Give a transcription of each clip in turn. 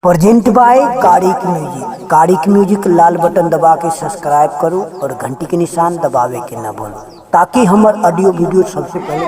Present by कारिक music. कारिक music लाल बटन दबा के सब्सक्राइब करो और घंटी के निशान दबावे के ना भूलो ताकि हमार ऑडियो वीडियो सबसे पहले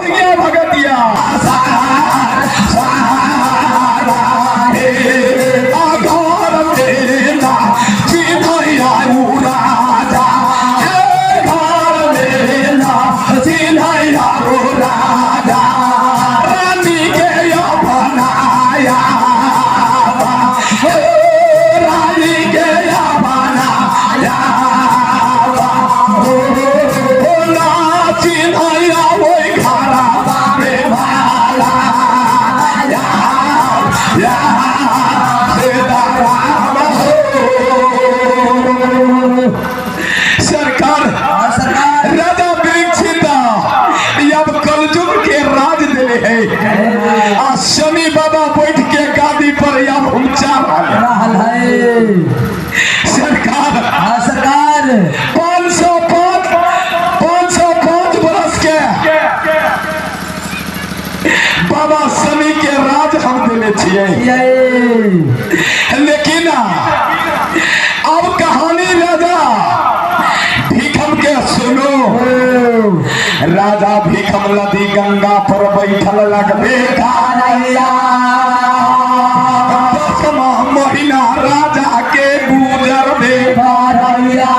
सरकार राजा वृक्षिता अब कलजुग के राज दिले है आ शनि बाबा बैठ के गादी पर अब ऊंचा रहल है सरकार। सरकार 505 बरस के बाबा शनि के राज हम दिले छिए, लेकिन अब कहानी राजा भीखम के सुनो। राजा भीखम नदी गंगा पर बैठल लगबे गारैया, 10वां महीना राजा के गुजरबे गारैया,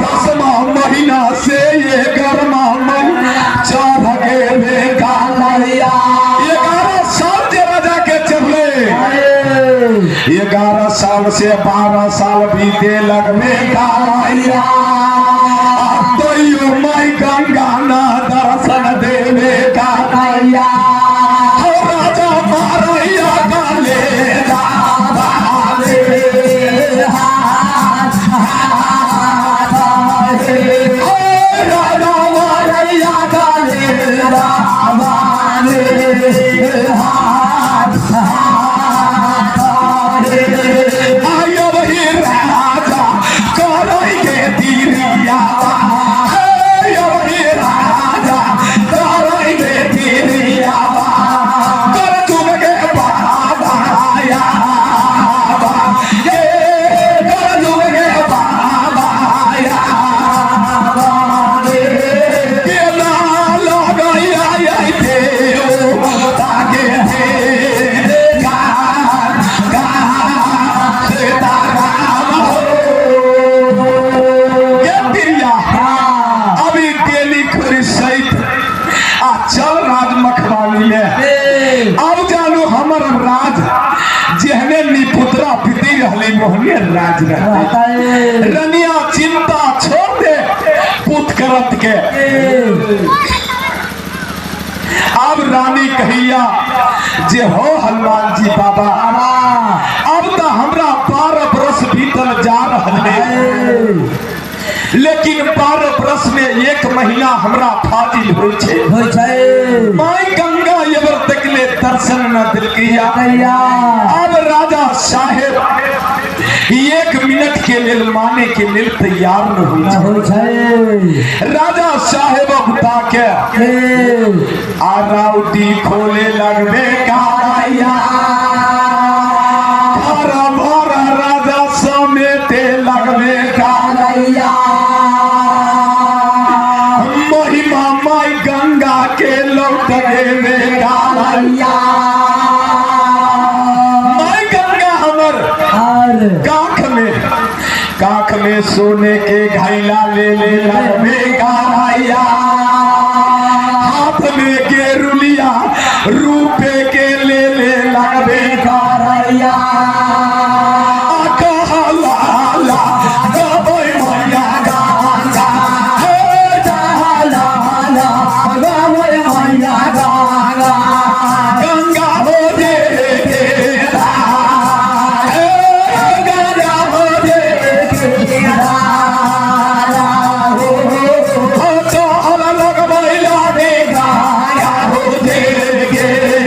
10वां महीना से 11वां महीना चढ़ गेले गारैया। 11 साल के राजा के चढ़ले, 11 साल से 12 साल बीते लगबे गारैया। माई गंगा ना दर्शन देवे गारैया, राजा मारैया गाले मोहनिया राज रहता है। रनिया चिंता छोड़ दे पुत करत के। अब रानी कहिया जे हो हनुमान जी बाबा, अब तो हमरा 12 बरस बीतल जा रहा है, लेकिन 12 बरस में 1 महीना हमरा फाजिल हो छे। माई गंगा एबर तकले दर्शन न दिलकिया। अब राजा साहेब 1 मिनट के लिए माने के लिए तैयार न हो जाए। राजा साहेब बुता के आराउटी खोले लगबे गारैया, भरा भरा राजा समेटे लगबे गारैया। महिमा माई गंगा के लौट गेबे गारैया। माई गंगा हमर काख में सोने के घैला ले लगबे गारैया, हाथ में गेरुलिया रूपे के ले लगबे गारैया। Yeah.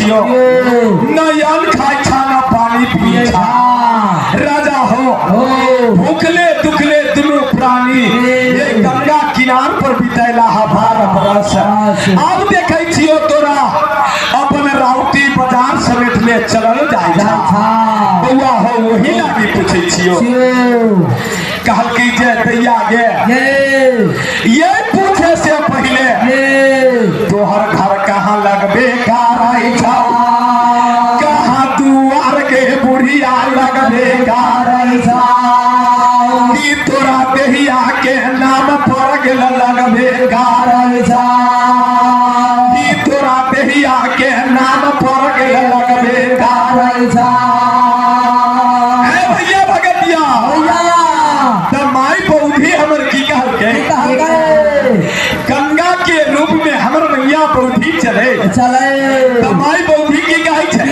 छियो नयन खाय छाना पानी पिए छा राजा हो भूखले दुखले दुनू प्राणी ये गंगा किनार पर बितैला हा 12 बरस अब देखै छियो तोरा अपन राउटी बाजार समेट ले चलल जाय छा बउआ हो वही लागी पूछै छियो कहल की जे दैया गे ये पूछे से पहले तोहर घर कहाँ लगबे गाराई छा कहाँ दुआर के बुढ़िया लगबे गाराई छा की तोरा देहिया के नाम पर गेल लगबे गाराई छा की तोरा देहिया के नाम पर गेल लगबे गाराई छा भैया भगतिया माई पौधी हमर की कहल गंगा के रूप में हमर नैया पौधी चले माई पौधी की कहै छै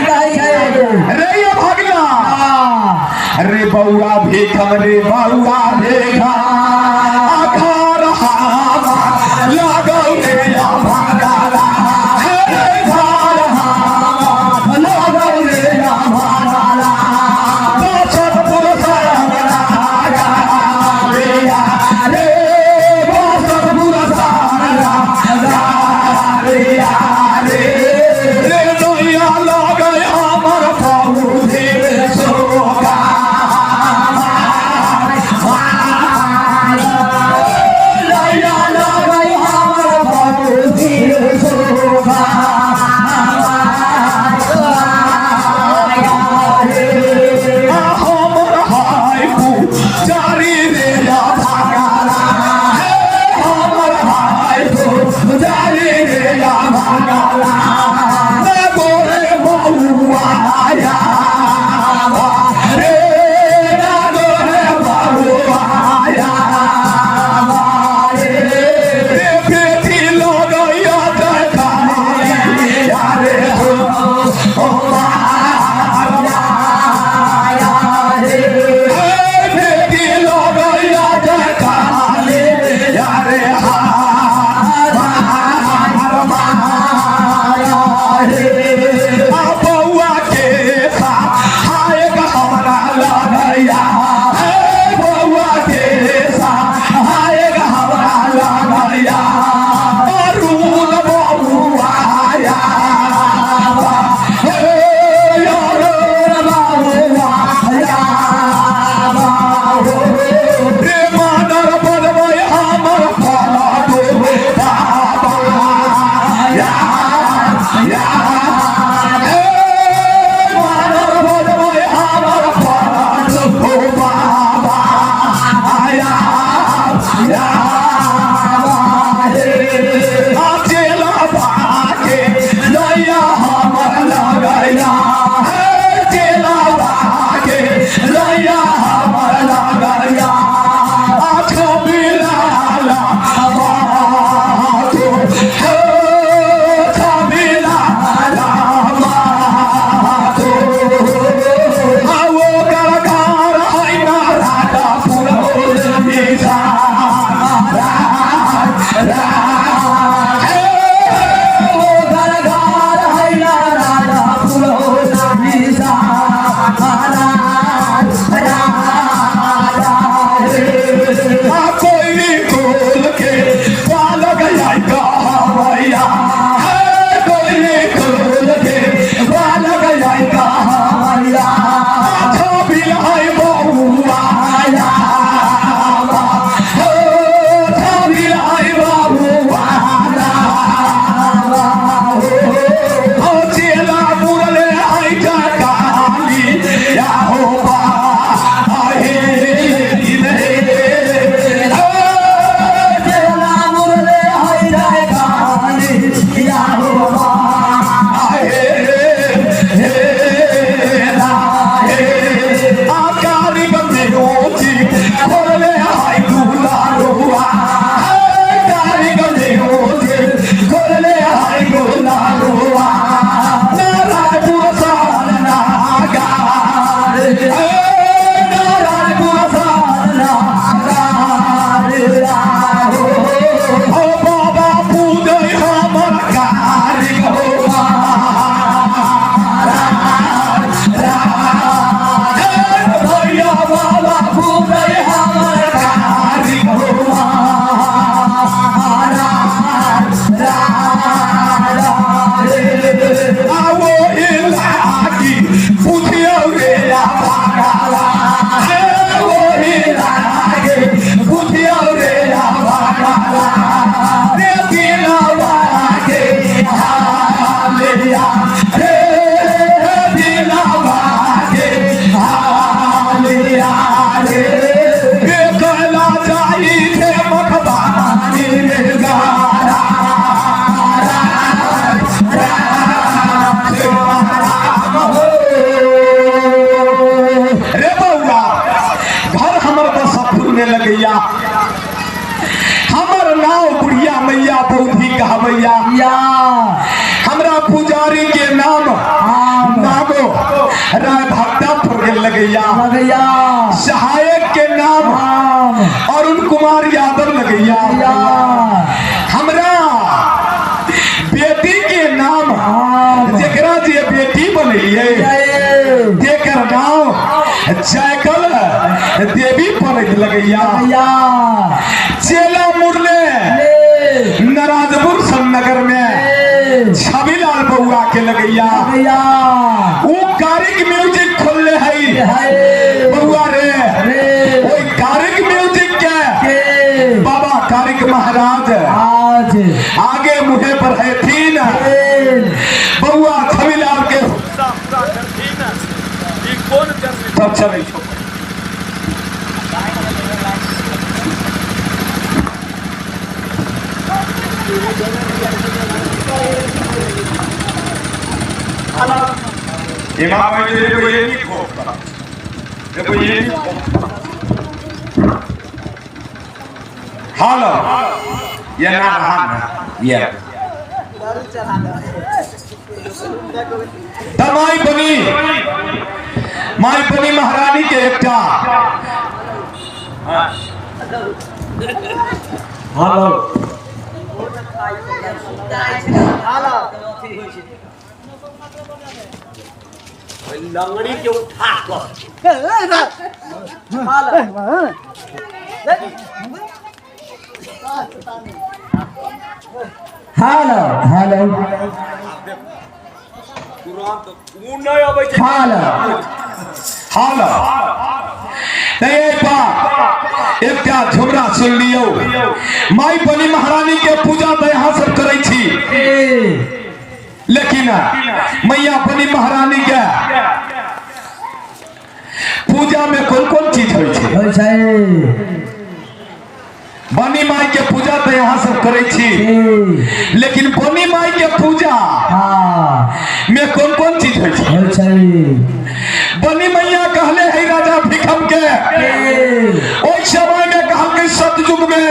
रे ये भगला रे बउआ भेखम रे बउआ भेखा आधार हाथ लागौ रे या भगला हे धार हाथ लागौ रे या भगला दशत पुरुष भैया हमरा पुजारी के नाम नागो राय भक्ता फुर्गे लगैया सहायक के नाम अरुण कुमार यादव लगैया हमरा बेटी के नाम जेकरा जे बेटी बनलिए जेकर नाम जयकल देवी पड़त लगैया चेला मुरले नाराजपुर नगर में छविलाल बउआ के लगैया वो कारिक म्यूजिक खोलले है बउआ रे ओई कारिक म्यूजिक के बाबा कारिक महाराज आज आगे मुहे पर है थीन बउआ छविलाल के तब चले इमाम देखो ये नहीं खोपता देखो ये नहीं खोपता हालो ये ना हान ये तमाई बनी महारानी के एकटा हालो लंगड़ी के उठा हेलो हेलो हालो एक झुमरा सुन लियो माई बनी महारानी के पूजा तो यहाँ सब करे छी लेकिन मैया बनी महारानी के पूजा में कौन कौन चीज हो बनी माई के पूजा तो यहाँ सब करे छी लेकिन बनी माई के पूजा में कौन कौन चीज हो बनी मैया कहले है राजा भिखम के ओई समय में कहल के सतयुग में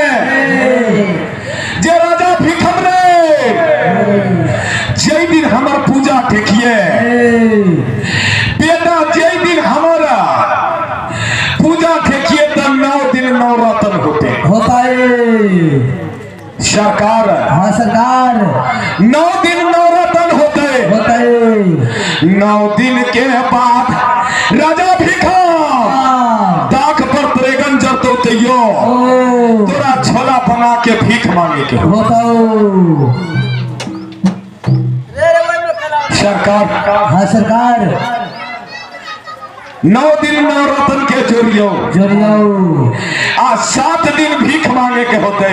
जे राजा भिखम रे जय दिन हमार पूजा देखिए बेटा जय दिन हमारा पूजा देखिए तो 9 दिन 9 रतन होता है सरकार हाँ सरकार 9 दिन 9 रतन होते 9 दिन के बाद राजा भिखम दाख पर त्रेगन जरतो तोरा छोला बना के भीख मांगे के सरकार हाँ सरकार 9 दिन 9 रतन के जोड़ियो आ 7 दिन भीख मांगे के होते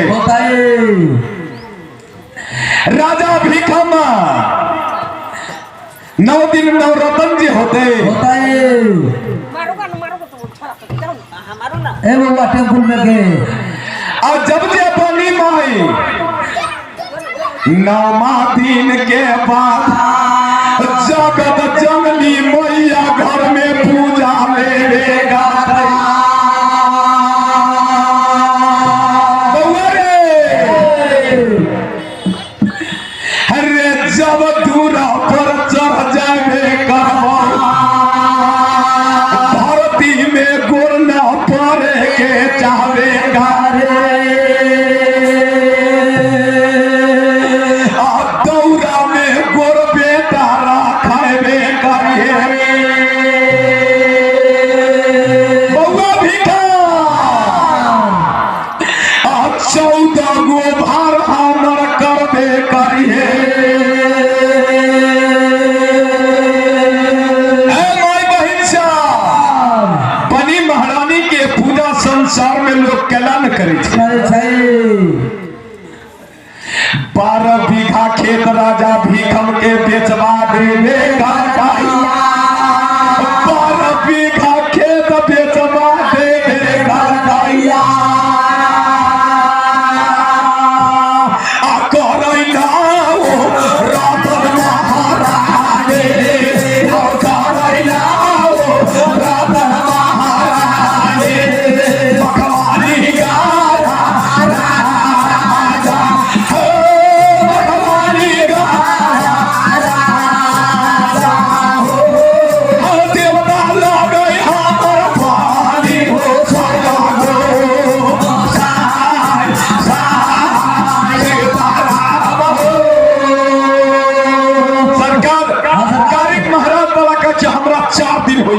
राजा भिखम 9 दिन 9 रतन जी होते टेम्पल में के और जब जे बनी माई 9वां दिन के बाद जगत जननी मैया घर में पूजा लेगा अरे जब दूरा पर चढ़ जाए धरती में गोर न पड़े के चाहेगा दौरा में गोर बेटा रखे बउआ भिखम 14 गो भार हमर करबे करिए बनी महारानी के पूजा संसार में लोग केला न करे 12 बीघा खेत राजा भिखम के बेचवा देगा 12 बीघा खेत बेचवा देगा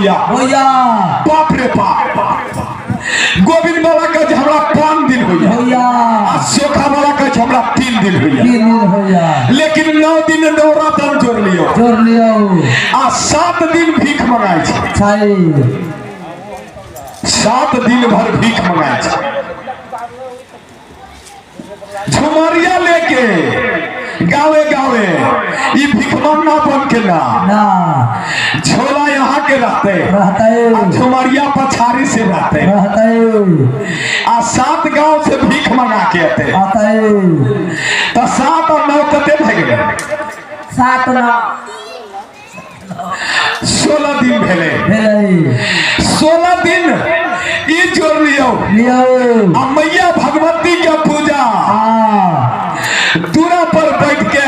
भैया भैया बाप रे बाप। गोविंद बाबा कहे हमरा 5 दिन होइया भैया आ सोखा बाबा कहे हमरा 3 दिन होइया 3 दिन भैया लेकिन 9 दिन नवरात्र जोड़ लियो जोड़ लियो आ 7 दिन भीख मंगाई छै छै 7 दिन भर भीख मंगाई छै झुमरिया लेके गावे गावे ये भिखमंगा बन के ना ना झोला यहाँ के रहते रहते झुमरिया पछाड़ी से रहते आ 7 गांव से भीख मंगा के आते तो 7 और 9 कते भे गेले 7 ना 16 दिन भेले भेलै 16 दिन ई जोड़ लियो आ मैया भगवती के पूजा दूरा पर बैठ के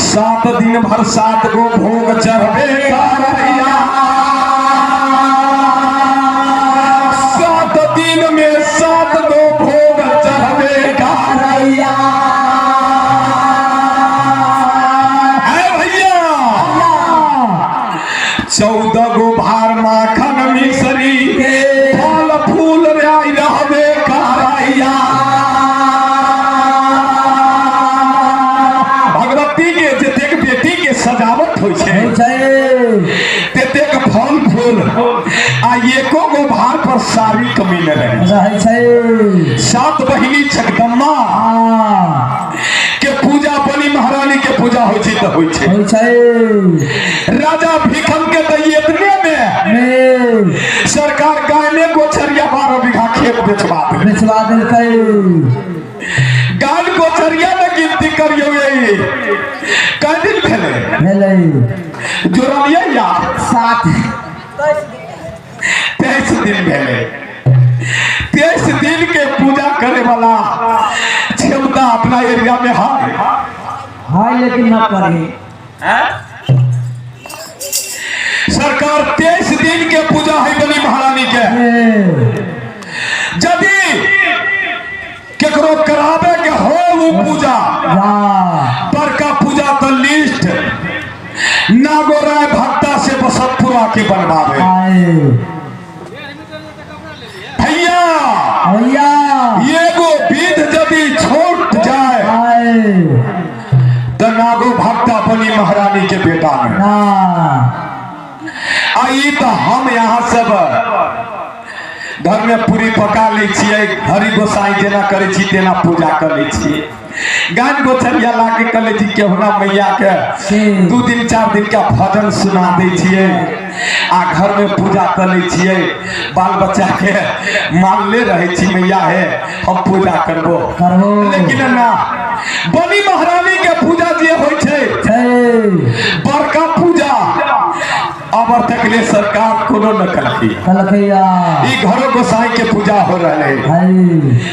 7 दिन भर 7 गो भोग चढ़बे करैया 7 दिन में 7 गो भोग चढ़बे करैया है भैया 14 गो भार माखन मिसरी फल फूल रहबे करैया सजावट हो तेतेक फल फूल आ एको गो भार पर सारी कमी न रहे 7 बहिनी जगदम्बा के पूजा बनी महारानी के पूजा हो छै राजा भिखम के तो इतने में सरकार गाय में गोचरिया 12 बीघा खेत बेचवा देलकै गाय गोचरिया में गिनती करियो कै दिन भेले जोड़लिए या 23 दिन भेले 23 दिन के पूजा करे वाला क्षमता अपना एरिया में है लेकिन ना करे सरकार 23 दिन के पूजा है बनी महारानी के यदि केकरो करावे के हो वो पूजा बड़का पूजा तो लिस्ट नागोराय भक्ता से बसतपुरा के बनवावे भैया ये गो विध यदि छोट जाए तो नागो भक्ता बनी महारानी के बेटा में आई तो हम यहाँ सब घर में पूरी पका ले हरि गोसाई जेना करे तेना पूजा कर ले गान गोचरिया लाके कर ले केहुना मैया के 2 दिन 4 दिन का भजन सुना दे आ घर में पूजा कर ले बाल बच्चा के मान ले रहे मैया है हम पूजा करबो लेकिन ना बनी महारानी के पूजा जे होय छै बड़का पूजा अब तक ले सरकार कोनो न कलखिया ई घरो गोसाई के पूजा हो रहे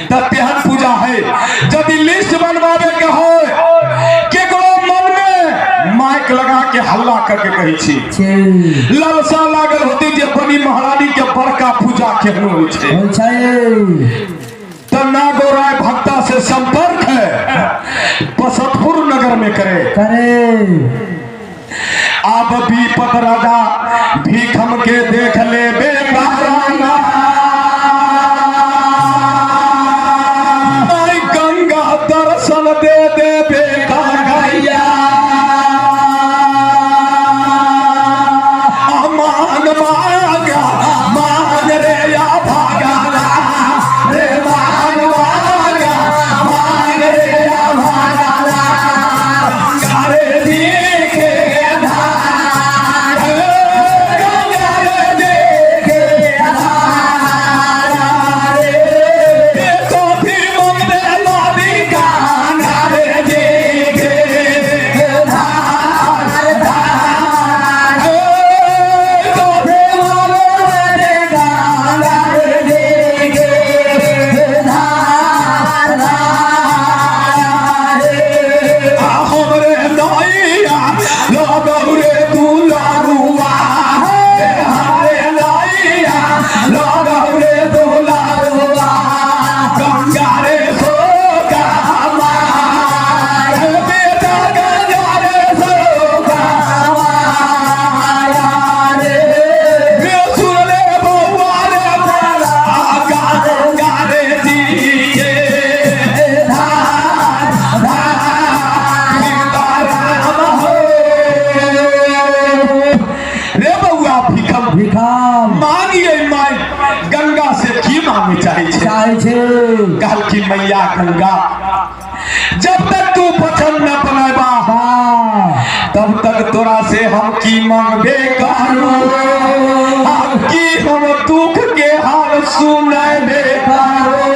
तब तेहन पूजा है यदि लिस्ट बनवावे के हो केकरो मन में माइक लगा के हल्ला करके कही छी लालसा लागल होती जे बनी महारानी के बड़का पूजा केहनो होय छै तो नागोराय भक्ता से संपर्क है बसतपुर नगर में करे अब विपत राजा भीखम के देख ले बेगाना गंगा दर्शन दे दे बेटा गैया मान मांगा मान रे या भागा रे मान मांगा मान रे या भागा गारे देखे गंगा जब तक तू वचन न बनाबा तब तक तोरा से हम की मांगबे करो की हम दुख के हाल सुनबे करो।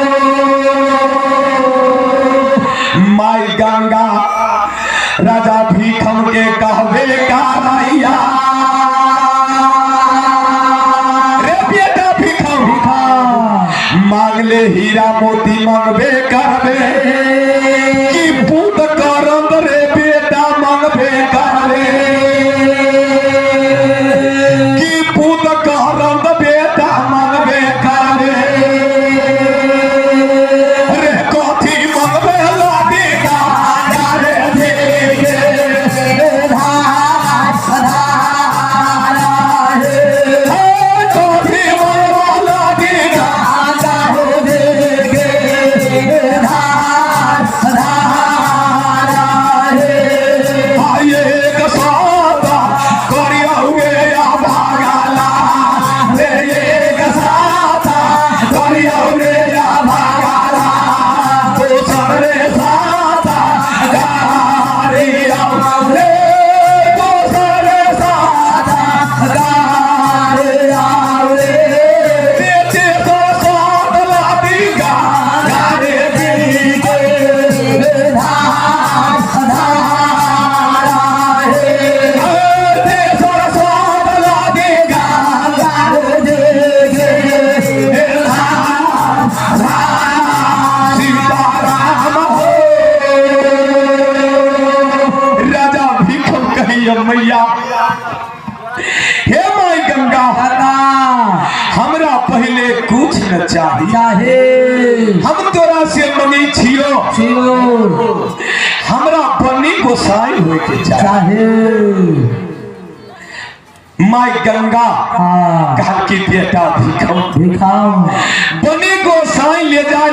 माई गंगा राजा भीखम के कहबे करैया रे बेटा भीखम मांग ले हीरा मोती मांगबे करबे कि पूत करंद रे बेटा मांगबे करबे कि पूत करंद बेटा मांगबे करबे रे कथी मांगबे लाडी गाना रे देखे धार सधारा हे कथी मांगबे लाडी गाना रे देखे धार सधारा हे आये कसाता करिया हुए या भागला रे ये कसाता करिया हुए या भागला तो सरे साता गारिया रे तो सरे साता गारिया रे बेटे तो साथ लादी गारे दी के धार सधारा हे ते सरस्वत लादी गारे दी के धार सधारा सीताराम हो राजा भीखम कहिए मैया हे माई गंगा हमरा पहले कुछ न चाहिए हम तोरा से मनी छियो हमरा बनी गोसाई होय के चाहिए। माई गंगा कहल की बेटा भीखम बनी गोसाई ले जाए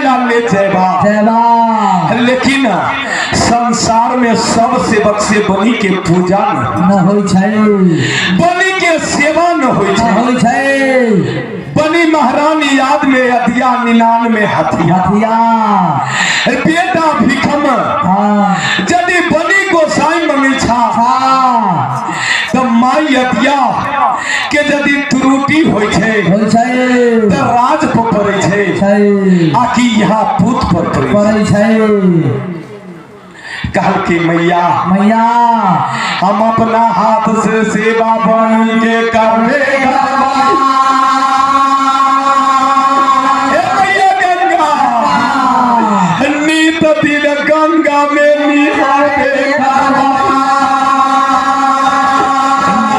लेकिन संसार में सब सेवक से बनी के पूजा न होय छै बनी के सेवा न होय छै बनी महारानी याद में अदिया निनान में हथिया बेटा भीखम यदि बनी गोसाई मंगे छा तो माई अदिया के यदि त्रुटि होय छै तो राज पर पड़े छै आकि यहाँ पूत पर पड़े छै। कहल की मैया हम अपना हाथ से सेवा बन के करबे नीत दिल गंगा में निहारे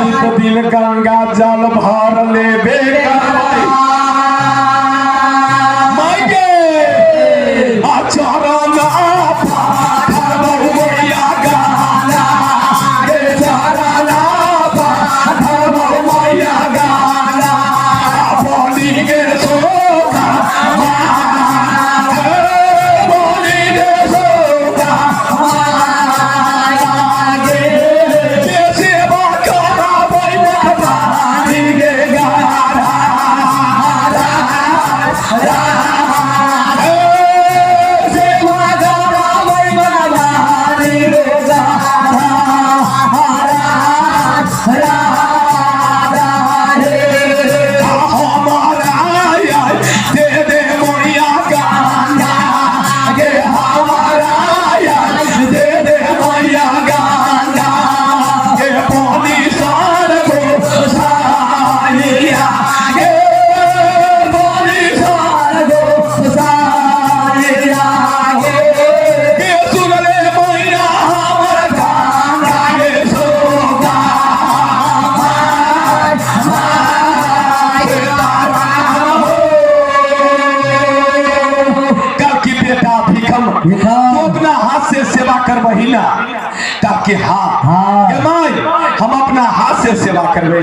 नीत दिल गंगा जल भर लेबे करबहिना ताकि माई हम अपना हाथ से सेवा करबे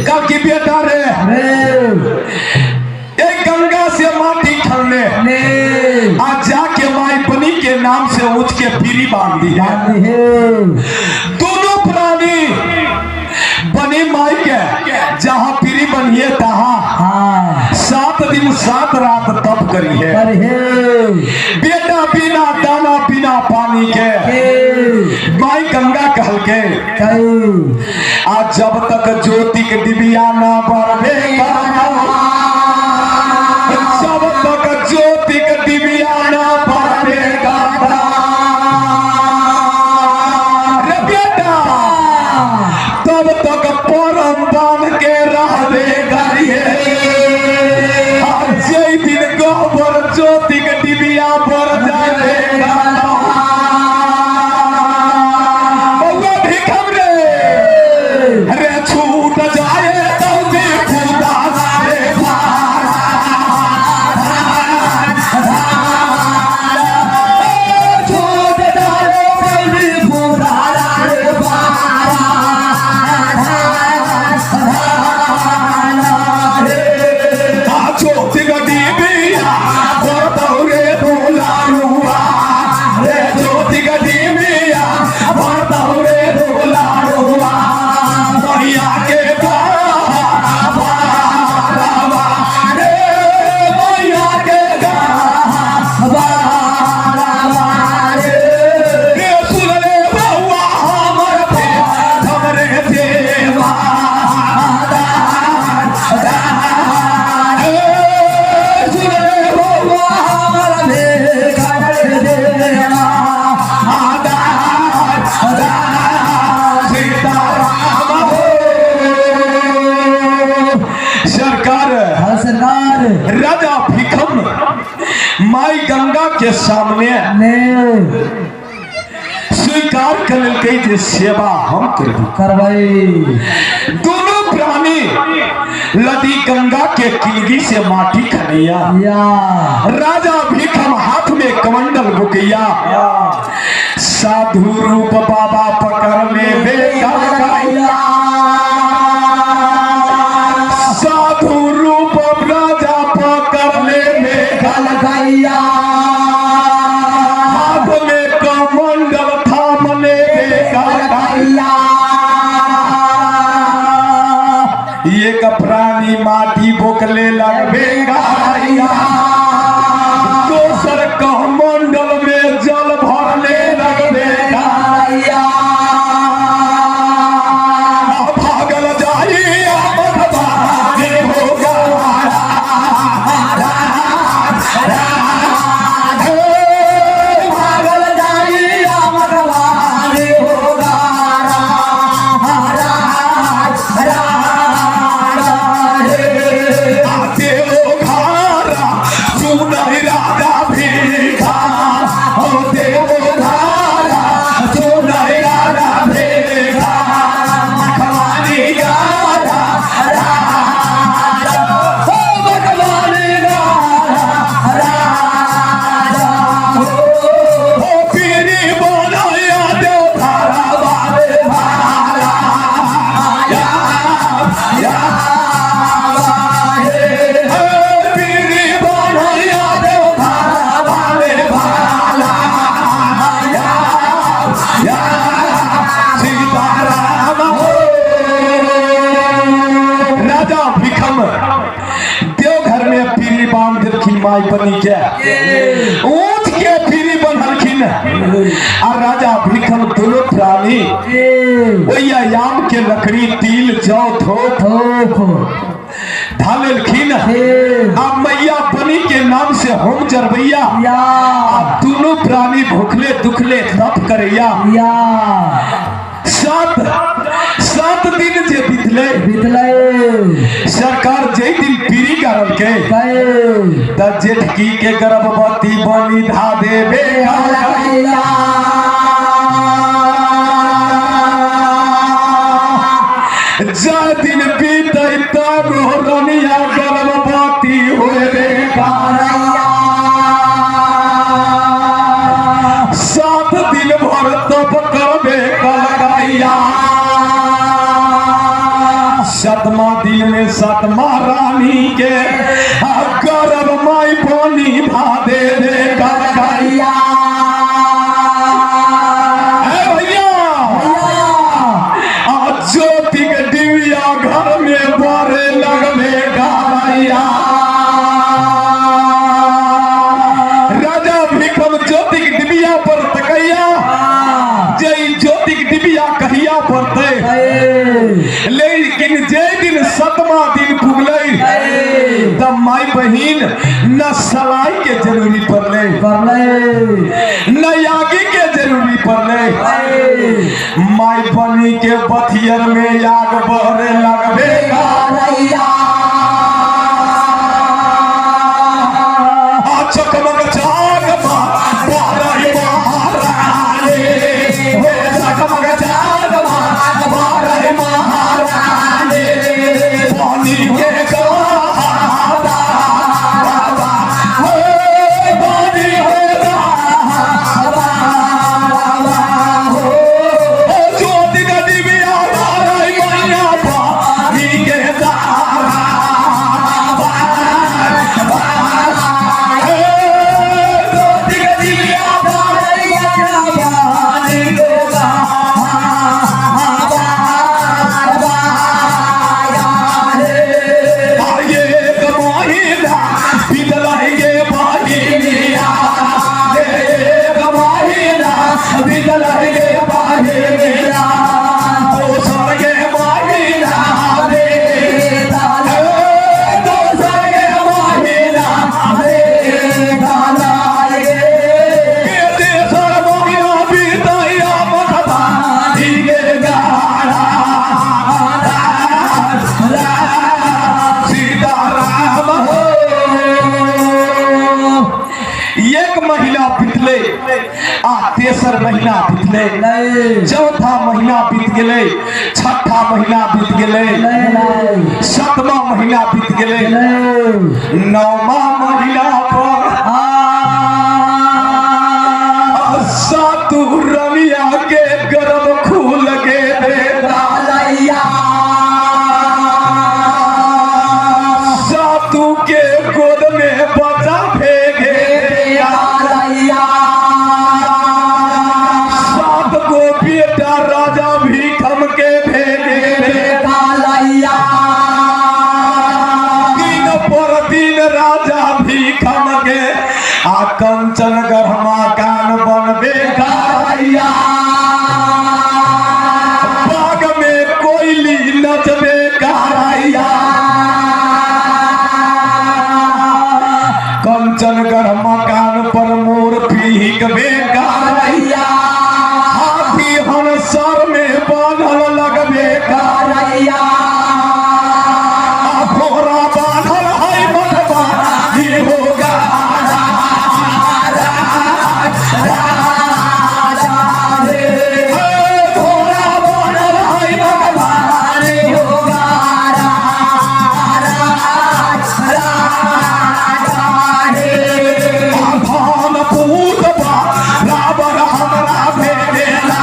कब की बेटा रे एक गंगा से माटी खनने आज जाके माई बनी के नाम से उठ के पीरी बांध दी है। दोनों प्राणी बनी माई के जहाँ पीरी बनिए तहाँ 7 दिन 7 रात तप करी है। बेटा आज जब तक ज्योति के डिबिया ना बढ़े, जब तक ज्योति के डिबिया ना बढ़ेगा रे बेटा, तब तक परम बांध के रहेगा ये। जे दिन गोबर ज्योति के डिबिया बढ़ जाएगा, बउआ भिखम रे छूट जाए तो भी खुदा रे राजा भिखम माई गंगा के सामने स्वीकार कर के जे सेवा हम करवाई। दोनों प्राणी लदी गंगा के किलगी से माटी खनिया, राजा भिखम हाथ में कमंडल बुकिया, साधु रूप बाबा पकड़ में बेटा, साधु रूप राजा पकड़ने में गलगैया, हाथ में कमंडल थामने में गलगैया। ये प्राणी माटी बोकले लगेगा, दोसर कमंडल में जल भरने लगेगा। भागल जाई माई बनी के ऊंच के फिरी बनलखिन। और राजा भिखम दोनों प्राणी वही याम के लकड़ी तिल जौ थोप ढालेलखिन। अब मैया बनी के नाम से होम जरबैया, दोनों प्राणी भूखले दुखले तप करैया। सात दिन जे बीतले सरकार जे दिन पीरी करल के त जेठकी के गर्भवती बनी धा देबे। जा दिन बीते तब रनिया गर्भवती होबे। 7 दिन भर तप करबे कलकैया। 7वां दिन में 7वां रानी के गर्भ माई बनी भा दे कलकैया। ज्योति के डिबिया घर में बड़े लगने गाया। राजा भिखम ज्योति के डिबिया पर तकैया, जय ज्योति के डिबिया कहिया पर दिन न सलाई के जरूरी पड़ले न आगे के जरूरी पड़ले माई बनी के बथियर में आग बहरे लगबे चकमक चाग पानी के तेसर महीना बीत गए, चौथा महीना बीत गए, छठा महीना बीत गए, सातवा महीना बीत गए, नौवा महीना पर सातु रमिया के गर्भ खुल गे सातु के गोद में बचा फेंके बेटा राजा भीखम के भेजे दिन पर दिन राजा भीखम के आ कंचन गढ़मा कान बनबे बाग में कोयली नचबे कंचन गढ़मा कान पर मोर पीकबे सर में बांधल लगबे घोड़ा बांधल है मठबा ही होगा घोड़ा बांधल है मठबा ही होगा धान पूतबा रावण हमरा भेजेला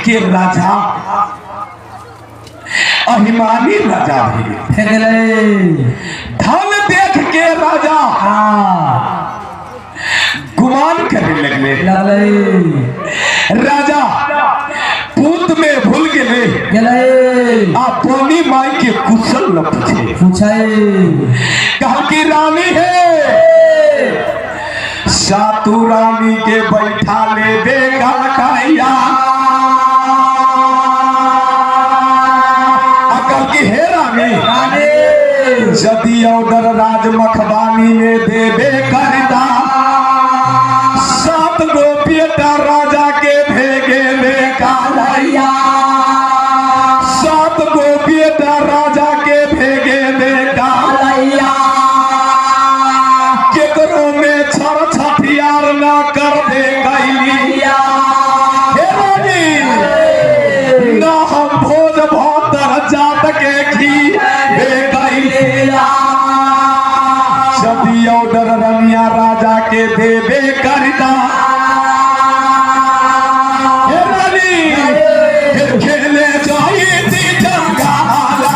के राजा अभिमानी राजा भी धन देख के राजा गुमान करने लगले राजा पूत में भूल गए अपनी माई के कुशल न पूछे कहा कि रानी है सातु रानी के बैठा ले देगा कहिया यदि ऑर्डर राज मखबानी में देवे करदा सात गो बेटा राजा के भेगे में कालैया सात गो बेटा राजा के भेगे में कालैया केकरो में छर छठियार ना कर दे गैलिया हे रानी ना हम भोज भातर जात के घी यदि ऑर्डर रमिया राजा के देवे करदा खेले जाई थी जंगाला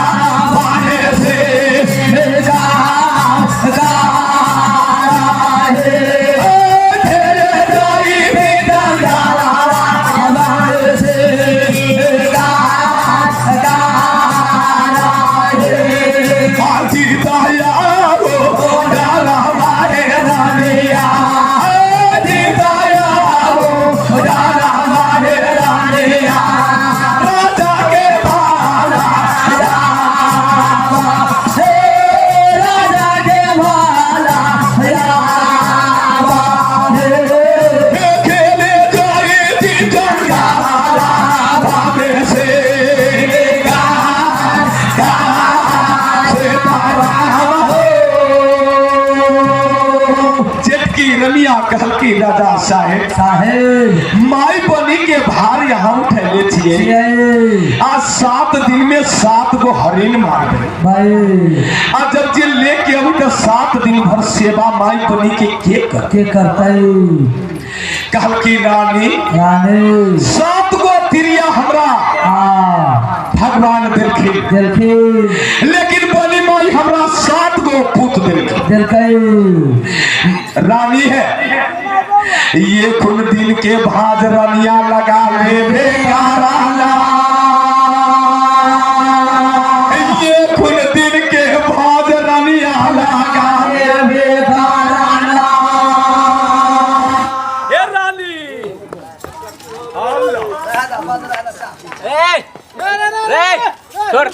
की रनिया कहल की राजा साहेब साहेब माई बनी के भार यहाँ उठेले छिए छिए आज 7 दिन में 7 गो हरिण मार दे भाई आ जब जे लेके अबू तो 7 दिन भर सेवा माई बनी के कर के करतै कहल की रानी रानी 7 गो तिरिया हमरा भगवान दिलखिन लेकिन बनी माई हमरा 7 गो पुत दिलखिन रानी है ये कुन दिन के भाज रनिया लगा ले बेगारा ये कुन दिन के भाज रनिया लगा ले बेगारा हे रानी रे छोड़